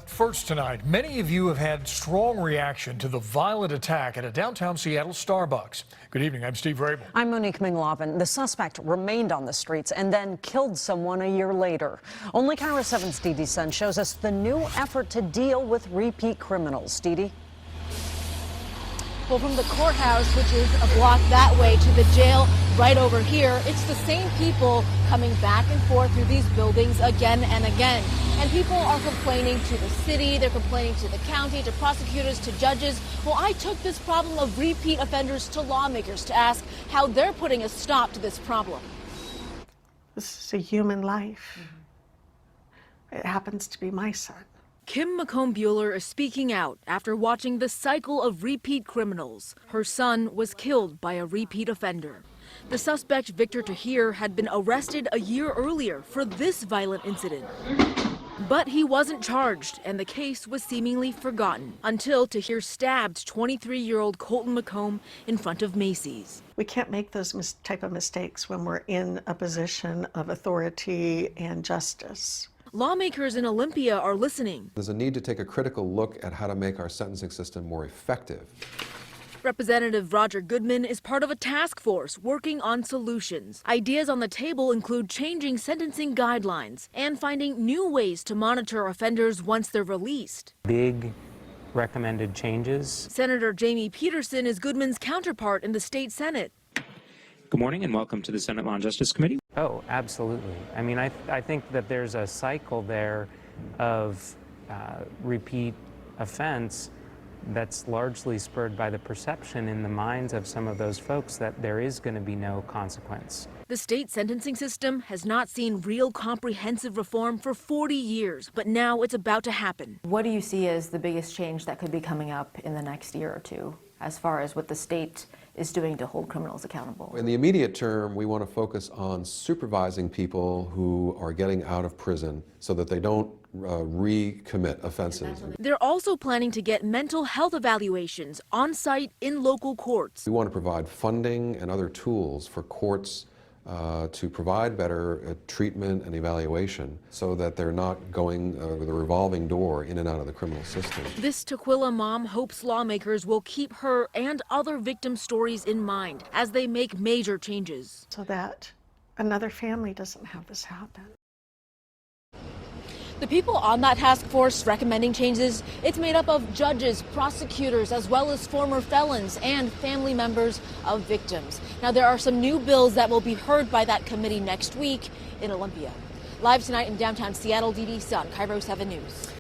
First tonight, many of you have had strong reaction to the violent attack at a downtown Seattle Starbucks. Good evening, I'm Steve Rabel. I'm Monique Minglavin. The suspect remained on the streets and then killed someone a year later. Only KIRO 7's Dee Dee Sun shows us the new effort to deal with repeat criminals. Dee Dee? Well, from the courthouse, which is a block that way, to the jail right over here, it's the same people coming back and forth through these buildings again and again. And people are complaining to the city, they're complaining to the county, to prosecutors, to judges. Well, I took this problem of repeat offenders to lawmakers to ask how they're putting a stop to this problem. This is a human life. It happens to be my son. Kim McComb is speaking out after watching the cycle of repeat criminals. Her son was killed by a repeat offender. The suspect, Victor Tahir, had been arrested a year earlier for this violent incident. But he wasn't charged, and the case was seemingly forgotten until Tahir stabbed 23-year-old Colton McComb in front of Macy's. We can't make those type of mistakes when we're in a position of authority and justice. Lawmakers in Olympia are listening. There's a need to take a critical look at how to make our sentencing system more effective. Representative Roger Goodman is part of a task force working on solutions. Ideas on the table include changing sentencing guidelines and finding new ways to monitor offenders once they're released. Big recommended changes. Senator Jamie Peterson is Goodman's counterpart in the state Senate. Good morning and welcome to the Senate Law and Justice Committee. Oh, absolutely. I mean, I think that there's a cycle there of repeat offense that's largely spurred by the perception in the minds of some of those folks that there is going to be no consequence. The state sentencing system has not seen real comprehensive reform for 40 years, but now it's about to happen. What do you see as the biggest change that could be coming up in the next year or two, as far as what the state is doing to hold criminals accountable? In the immediate term, we want to focus on supervising people who are getting out of prison so that they don't recommit offenses. They're also planning to get mental health evaluations on site in local courts. We want to provide funding and other tools for courts to provide better treatment and evaluation so that they're not going with a revolving door in and out of the criminal system. This Tukwila mom hopes lawmakers will keep her and other victim stories in mind as they make major changes. So that another family doesn't have this happen. The people on that task force recommending changes, it's made up of judges, prosecutors, as well as former felons and family members of victims. Now, there are some new bills that will be heard by that committee next week in Olympia. Live tonight in downtown Seattle, Dee Dee Sun, KIRO 7 News.